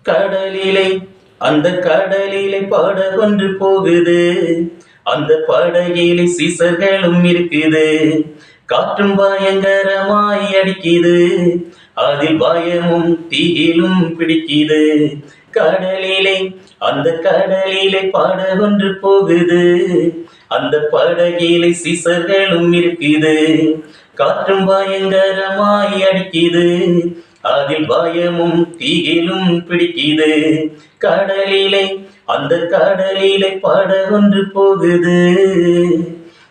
கடலிலே அந்த கடலிலே படகொன்று போகுது. அந்த படகிலே சீசர்களும் இருக்குது. காற்றும் பயங்கரமாய் அடிக்குது. அதில் பயமும் தீயிலும் பிடிக்குது. கடலிலே அந்த கடலிலே படகொன்று போகுது. அந்த படகிலே சீசர்களும் இருக்குது. காற்றும் பயங்கரமாய் அடிக்குது. அதில் பயமும் தீயிலும் பிடிக்குது. கடலிலே அந்த கடலிலே படகொன்று போகுது.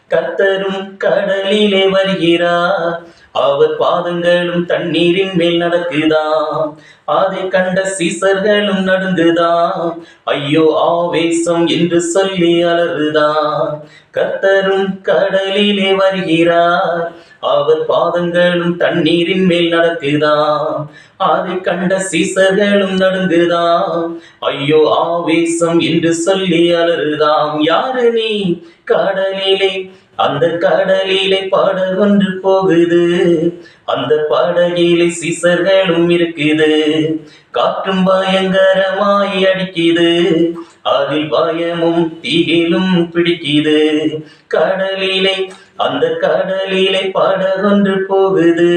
கர்த்தரும் கடலிலே வருகிறார். அவர் பாதங்களும் தண்ணீரின் மேல் நடக்குதாம். அதை கண்ட சீசர்களும் நடுங்குதாம். ஐயோ ஆவேசம் என்று சொல்லி அலறுதாம். கர்த்தரும் கடலிலே வருகிறார். அவர் பாதங்களும் தண்ணீரின் மேல் நடக்குதாம். அதை கண்ட சீசர்களும் நடுங்குதாம். ஐயோ ஆவேசம் என்று சொல்லி அலறுதாம். யாரு நீ? கடலிலே அந்த கடலிலே படகொன்று போகுது. அந்த படகிலே சீசர்களும் இருக்குது. காற்றும் பயங்கரமாய் அடிக்குது. அதில் பயமும் தீயிலும் பிடிக்குது. கடலிலே அந்த கடலிலே படகொன்று போகுது.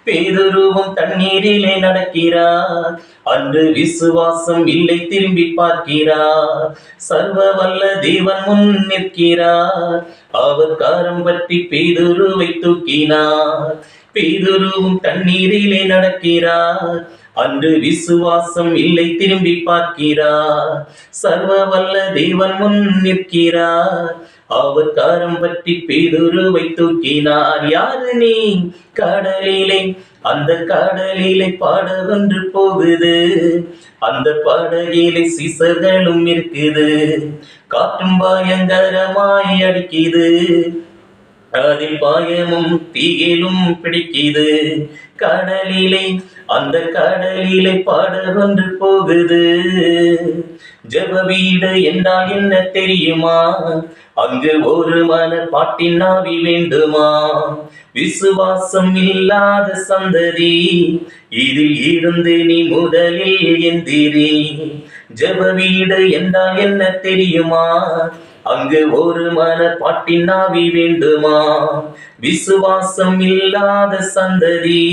பேதுருவும் தண்ணீரிலே நடக்கிறார். அன்று விசுவாசம் இல்லை திரும்பி பார்க்கிறார். சர்வ வல்ல தேவன் முன் நிற்கிறார். அவர் கரம் பற்றி பேதுருவை தூக்கினார். பேதுருவும் தண்ணீரிலே நடக்கிறார். அன்று விசுவாசம் இல்லை திரும்பி பார்க்கிறார். சர்வ வல்ல தேவன் முன் நிற்கிறார். அவர் கரம் பற்றி பேதுருவை தூக்கினார். யாரு நீ? கடலிலே அந்த கடலிலே படகொன்று போகுது. அந்த படகிலே சீசர்களும் இருக்குது. காற்றும் பயங்கரமாய் அடிக்குது. அதில் பயமும் தீயிலும் பிடிக்குது. கடலிலே அந்த கடலிலே படகொன்று போகுது. ஜெப வீடு என்றால் என்ன தெரியுமா? அங்கு ஒரு மனப்பாட்டின் ஆவி வேண்டுமா? விசுவாசம் இல்லாத சந்ததி இதில் இருந்து நீ முதலில் எந்திரி. ஜெப வீடு என்றால் என்ன தெரியுமா? அங்கு ஒரு மனப்பாட்டின் ஆவி வேண்டுமா? விசுவாசம் இல்லாத சந்ததி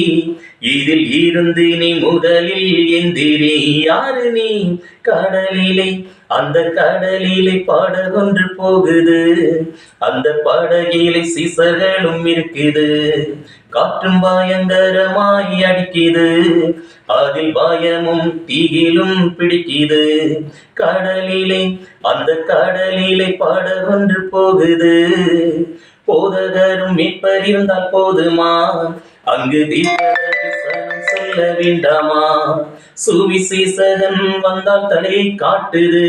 இதில் இருந்து நீ முதலில் எந்திரி. யாரு நீ? கடலிலே அந்த கடலிலே படகொன்று போகுது. அந்த படகிலே சீசர்களும் இருக்குது. காற்றும் பயங்கரமாய் அடிக்குது. அதில் பயமும் தீயிலும் பிடிக்குது. கடலிலே அந்த கடலிலே படகொன்று போகுது. போதகரும் மீட்பர் இருந்தால் போதுமா? அங்கு தீர்க்கதரிசனம் சொல்ல வேண்டாமா? சுவிசேஷகன் வந்தால் தலையை காட்டுது.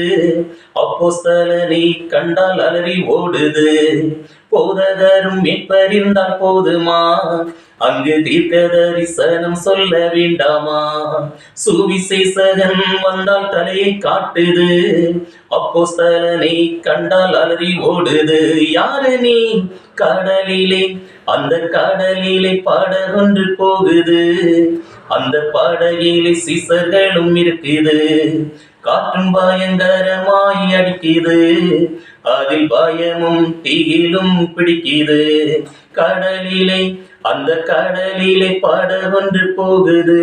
அப்போஸ்தலனை கண்டால் அலறி ஓடுது. போதகரும் மீட்பர் இருந்தால் போதுமா? அங்கு தீர்க்கதரிசனம் சொல்ல வேண்டாமா? சுவிசேஷகன் வந்தால் தலையை காட்டுது. அப்போஸ்தலனை கண்டால் அலறி ஓடுது. யாரு நீ? கடலிலே அந்த கடலிலே படகொன்று போகுது. அந்த படகிலே சீசர்களும் இருக்குது. காற்றும் பயங்கரமாய் அடிக்குது. அதில் பயமும் தீயிலும் பிடிக்குது. கடலிலே அந்த கடலிலே படகொன்று போகுது.